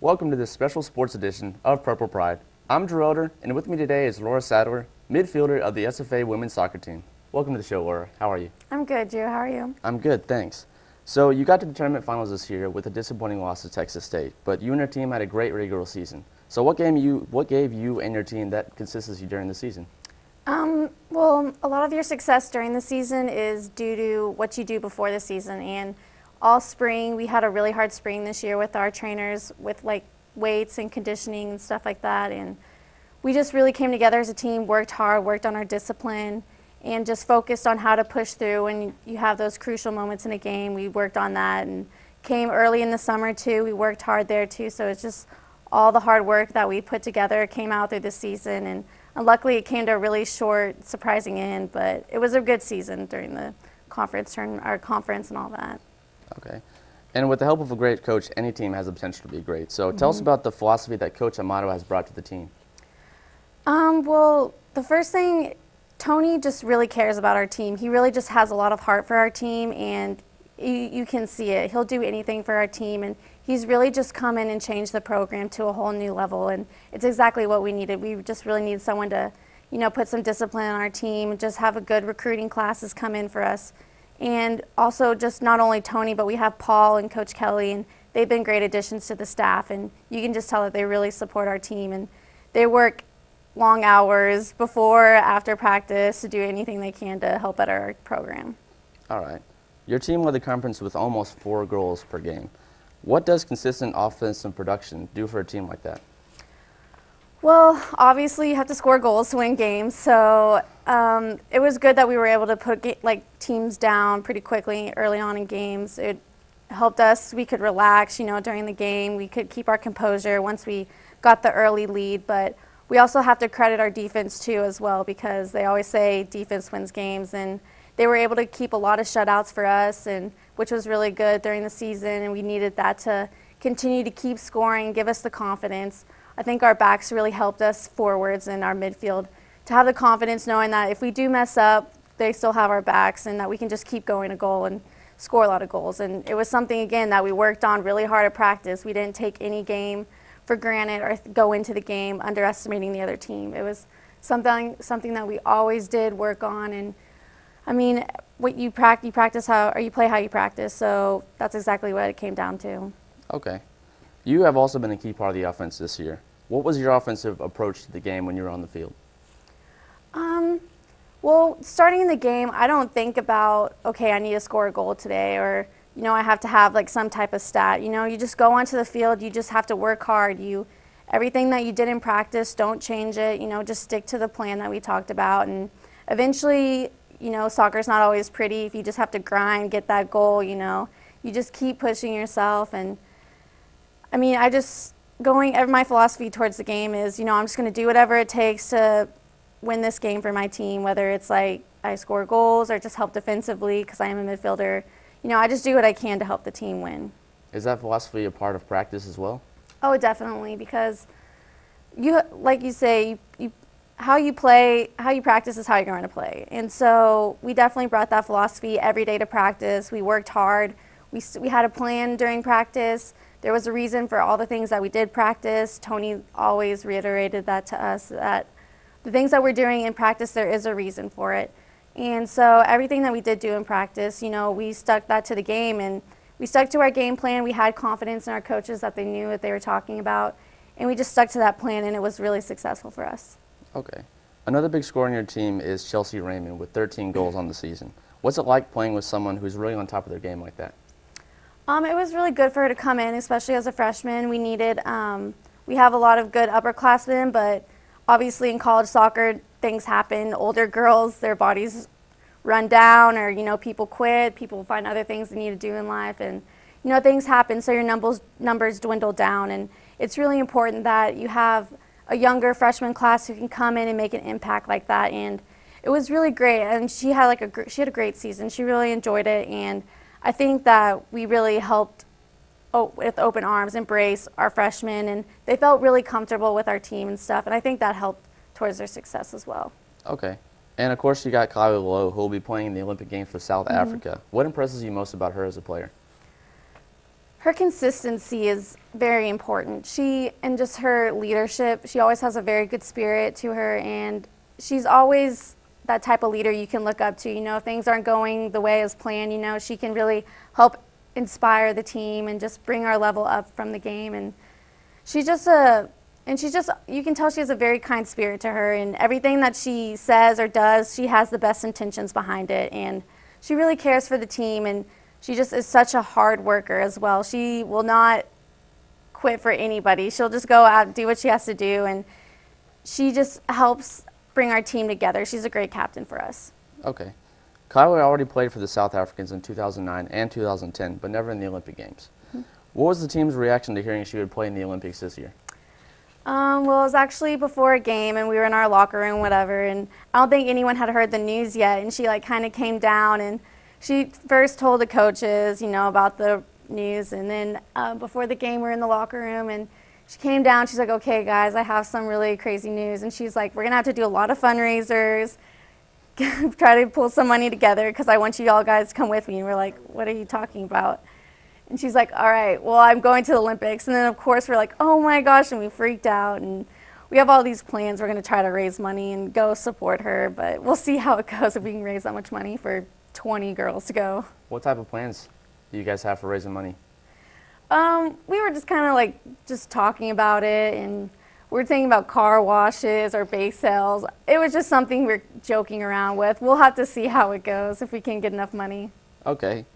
Welcome to this special sports edition of Purple Pride. I'm Drew Elder, and with me today is Laura Sadler, midfielder of the SFA women's soccer team. Welcome to the show, Laura. How are you? I'm good, Drew. How are you? I'm good, thanks. So you got to the tournament finals this year with a disappointing loss to Texas State, but you and your team had a great regular season. So what gave you and your team that consistency during the season? Well, a lot of your success during the season is due to what you do before the season. And all spring, we had a really hard spring this year with our trainers with like weights and conditioning and stuff like that. And we just really came together as a team, worked hard, worked on our discipline, and just focused on how to push through when you have those crucial moments in a game. We worked on that and came early in the summer too. We worked hard there too. So it's just all the hard work that we put together came out through the season. And luckily it came to a really short, surprising end, but it was a good season during the conference and all that. Okay. And with the help of a great coach, any team has the potential to be great. So tell us about the philosophy that Coach Amato has brought to the team. Well, the first thing, Tony just really cares about our team. He really just has a lot of heart for our team, and you can see it. He'll do anything for our team, and he's really just come in and changed the program to a whole new level, and it's exactly what we needed. We just really need someone to, put some discipline on our team and just have a good recruiting classes come in for us. And also just not only Tony, but we have Paul and Coach Kelly, and they've been great additions to the staff, and you can just tell that they really support our team, and they work long hours before, after practice to do anything they can to help out our program. All right. Your team led the conference with almost 4 goals per game. What does consistent offensive production do for a team like that? Well, obviously you have to score goals to win games, so it was good that we were able to put teams down pretty quickly early on in games. It helped us. We could relax, during the game. We could keep our composure once we got the early lead, but we also have to credit our defense too as well, because they always say defense wins games, and they were able to keep a lot of shutouts for us, and which was really good during the season, and we needed that to continue to keep scoring, give us the confidence. I think our backs really helped us forwards and our midfield to have the confidence knowing that if we do mess up, they still have our backs, and that we can just keep going to goal and score a lot of goals. And it was something, again, that we worked on really hard at practice. We didn't take any game for granted or go into the game underestimating the other team. It was something that we always did work on. And I mean, what you practice how, or you play how you practice. So that's exactly what it came down to. Okay. You have also been a key part of the offense this year. What was your offensive approach to the game when you were on the field? Well, starting in the game, I don't think about, okay, I need to score a goal today, or, I have to have like some type of stat. You just go onto the field, you just have to work hard. Everything that you did in practice, don't change it, just stick to the plan that we talked about. And eventually, soccer's not always pretty. If you just have to grind, get that goal, you just keep pushing yourself. And I mean, my philosophy towards the game is, I'm just going to do whatever it takes to win this game for my team, whether it's like I score goals or just help defensively because I am a midfielder. I just do what I can to help the team win. Is that philosophy a part of practice as well? Oh, definitely, because like you say, how you practice is how you're going to play. And so we definitely brought that philosophy every day to practice. We worked hard. We had a plan during practice. There was a reason for all the things that we did practice. Tony always reiterated that to us, that the things that we're doing in practice, there is a reason for it. And so everything that we did do in practice, we stuck that to the game, and we stuck to our game plan. We had confidence in our coaches that they knew what they were talking about, and we just stuck to that plan, and it was really successful for us. Okay. Another big scorer on your team is Chelsea Raymond with 13 goals on the season. What's it like playing with someone who's really on top of their game like that? It was really good for her to come in, especially as a freshman. We have a lot of good upperclassmen, but obviously in college soccer, things happen. Older girls, their bodies run down, or, people quit, people find other things they need to do in life, and, things happen, so your numbers dwindle down. And it's really important that you have a younger freshman class who can come in and make an impact like that. And it was really great, and she had a great season. She really enjoyed it, and I think that we really helped with open arms embrace our freshmen, and they felt really comfortable with our team and stuff, and I think that helped towards their success as well. Okay. And of course you got Carli, who will be playing in the Olympic Games for South Africa. What impresses you most about her as a player? Her consistency is very important. And just her leadership, she always has a very good spirit to her, and she's always that type of leader you can look up to. If things aren't going the way as planned, she can really help inspire the team and just bring our level up from the game. And she's just you can tell she has a very kind spirit to her, and everything that she says or does, she has the best intentions behind it, and she really cares for the team, and she just is such a hard worker as well. She will not quit for anybody. She'll just go out and do what she has to do, and she just helps bring our team together. She's a great captain for us. Okay. Carli already played for the South Africans in 2009 and 2010, but never in the Olympic Games. What was the team's reaction to hearing she would play in the Olympics this year? Well, it was actually before a game, and we were in our locker room, whatever, and I don't think anyone had heard the news yet, and she kind of came down, and she first told the coaches, about the news, and then before the game, we were in the locker room, and she came down. She's like, "Okay, guys, I have some really crazy news," and she's like, "We're gonna have to do a lot of fundraisers, try to pull some money together, because I want you all guys to come with me." And we're like, "What are you talking about?" And she's like, "All right, well, I'm going to the Olympics." And then, of course, we're like, "Oh my gosh," and we freaked out, and we have all these plans. We're going to try to raise money and go support her, but we'll see how it goes if we can raise that much money for 20 girls to go. What type of plans do you guys have for raising money? We were just kind of just talking about it, and we were thinking about car washes or bake sales. It was just something we were joking around with. We'll have to see how it goes if we can get enough money. Okay.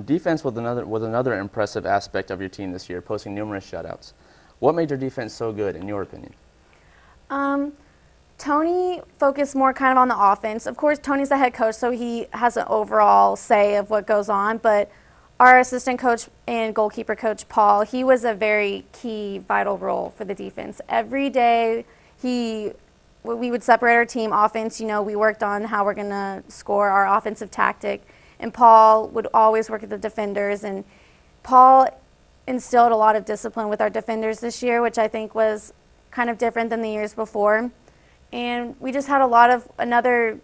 Defense was another impressive aspect of your team this year, posting numerous shutouts. What made your defense so good, in your opinion? Tony focused more kind of on the offense. Of course, Tony's the head coach, so he has an overall say of what goes on, but our assistant coach and goalkeeper coach, Paul, he was a very key, vital role for the defense. Every day, we would separate our team offense. We worked on how we're going to score our offensive tactic, and Paul would always work with the defenders, and Paul instilled a lot of discipline with our defenders this year, which I think was kind of different than the years before. And we just had another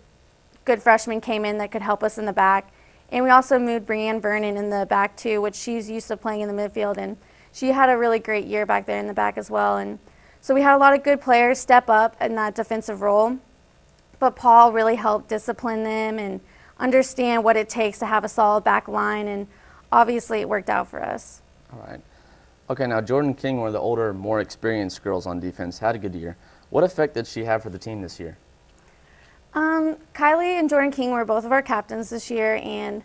good freshman came in that could help us in the back. And we also moved Brianne Vernon in the back too, which she's used to playing in the midfield, and she had a really great year back there in the back as well. And so we had a lot of good players step up in that defensive role, but Paul really helped discipline them and understand what it takes to have a solid back line, and obviously it worked out for us. All right. Okay, now Jordan King, one of the older, more experienced girls on defense, had a good year. What effect did she have for the team this year? Kylie and Jordan King were both of our captains this year, and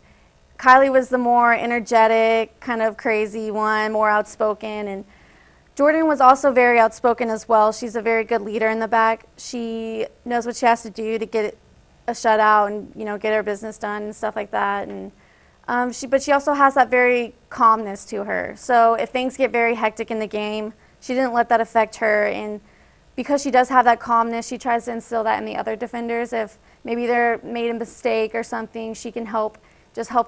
Kylie was the more energetic, kind of crazy one, more outspoken, and Jordan was also very outspoken as well. She's a very good leader in the back. She knows what she has to do to get a shutout and get her business done and stuff like that. And but she also has that very calmness to her. So if things get very hectic in the game, she didn't let that affect her. And because she does have that calmness, she tries to instill that in the other defenders. If maybe they're made a mistake or something, she can help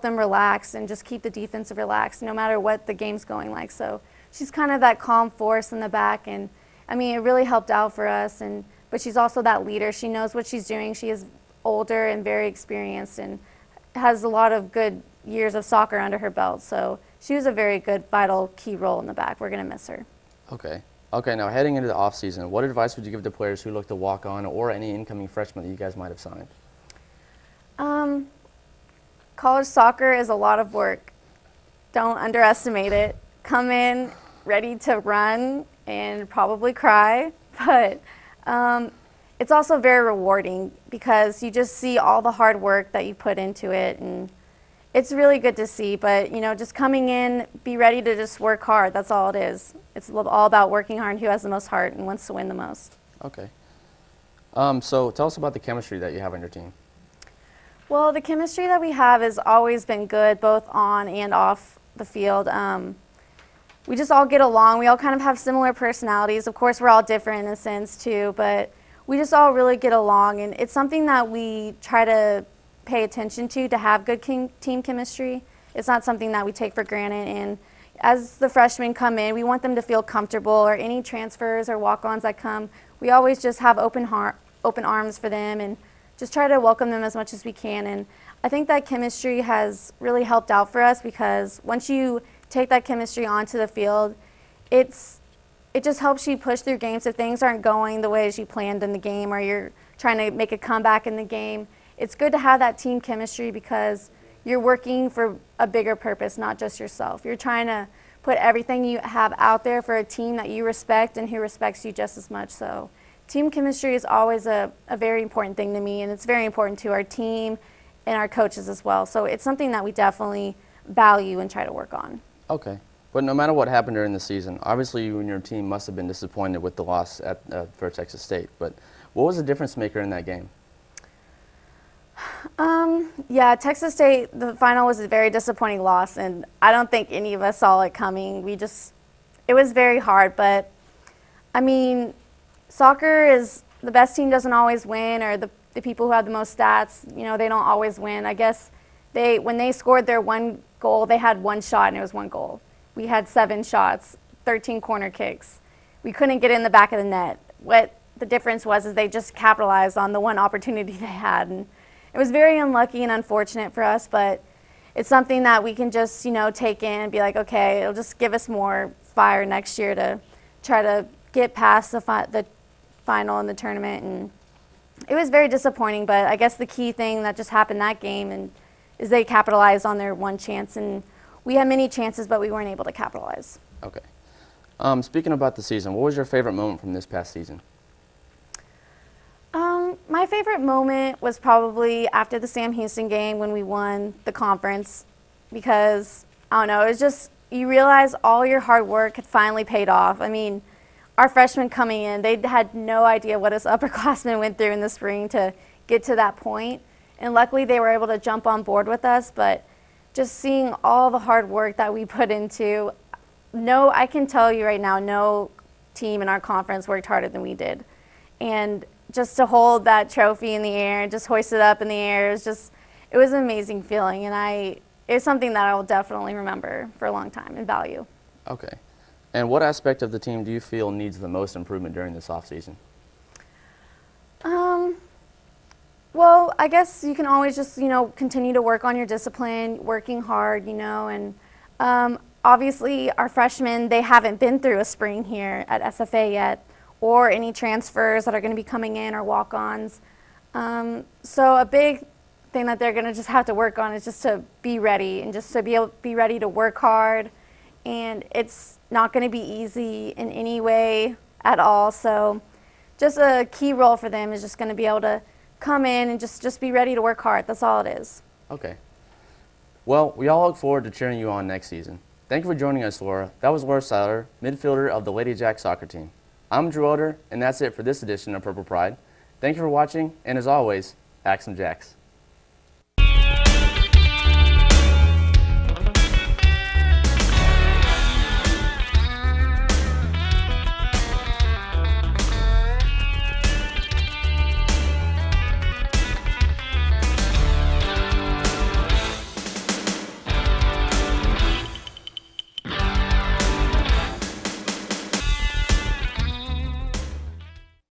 them relax and just keep the defense relaxed no matter what the game's going like. So she's kind of that calm force in the back, and I mean, it really helped out for us. But she's also that leader. She knows what she's doing. She is older and very experienced and has a lot of good years of soccer under her belt. So she was a very good, vital, key role in the back. We're going to miss her. Okay. Okay, now heading into the offseason, what advice would you give to players who look to walk on, or any incoming freshmen that you guys might have signed? College soccer is a lot of work. Don't underestimate it. Come in ready to run and probably cry, but it's also very rewarding because you just see all the hard work that you put into it, and it's really good to see. But just coming in, be ready to just work hard. That's all it is. It's all about working hard and who has the most heart and wants to win the most. Okay. So tell us about the chemistry that you have on your team. Well, the chemistry that we have has always been good, both on and off the field. We just all get along. We all kind of have similar personalities. Of course, we're all different in a sense too, but we just all really get along, and it's something that we try to pay attention to have good team chemistry. It's not something that we take for granted, and as the freshmen come in, we want them to feel comfortable, or any transfers or walk-ons that come, we always just have open arms for them and just try to welcome them as much as we can. And I think that chemistry has really helped out for us, because once you take that chemistry onto the field, it just helps you push through games if things aren't going the way as you planned in the game or you're trying to make a comeback in the game. It's good to have that team chemistry because you're working for a bigger purpose, not just yourself. You're trying to put everything you have out there for a team that you respect and who respects you just as much. So team chemistry is always a very important thing to me, and it's very important to our team and our coaches as well. So it's something that we definitely value and try to work on. Okay. But no matter what happened during the season, obviously you and your team must have been disappointed with the loss for Texas State. But what was the difference maker in that game? Yeah, Texas State, the final was a very disappointing loss, and I don't think any of us saw it coming. It was very hard, but I mean, soccer is the best team doesn't always win, or the people who have the most stats, they don't always win. I guess when they scored their one goal, they had one shot and it was one goal. We had 7 shots, 13 corner kicks. We couldn't get in the back of the net. What the difference was is they just capitalized on the one opportunity they had. And it was very unlucky and unfortunate for us, but it's something that we can just, take in and be like, okay, it'll just give us more fire next year to try to get past the final in the tournament. And it was very disappointing, but I guess the key thing that just happened that game is they capitalized on their one chance, and we had many chances, but we weren't able to capitalize. Okay. Speaking about the season, what was your favorite moment from this past season? My favorite moment was probably after the Sam Houston game when we won the conference, because, I don't know, it was just, you realize all your hard work had finally paid off. I mean, our freshmen coming in, they had no idea what us upperclassmen went through in the spring to get to that point. And luckily they were able to jump on board with us, but just seeing all the hard work that we put into, I can tell you right now, no team in our conference worked harder than we did. And just to hold that trophy in the air and just hoist it up in the air, it was an amazing feeling, and it's something that I will definitely remember for a long time and value. Okay. And what aspect of the team do you feel needs the most improvement during this offseason? Well, I guess you can always just, continue to work on your discipline, working hard, and obviously our freshmen, they haven't been through a spring here at SFA yet, or any transfers that are going to be coming in or walk-ons. So a big thing that they're going to just have to work on is just to be ready and just to be ready to work hard. And it's not going to be easy in any way at all. So just a key role for them is just going to be able to come in and just be ready to work hard. That's all it is. Okay. Well, we all look forward to cheering you on next season. Thank you for joining us, Laura. That was Laura Seiler, midfielder of the Lady Jack soccer team. I'm Drew Oder, and that's it for this edition of Purple Pride. Thank you for watching, and as always, Axe 'em Jacks.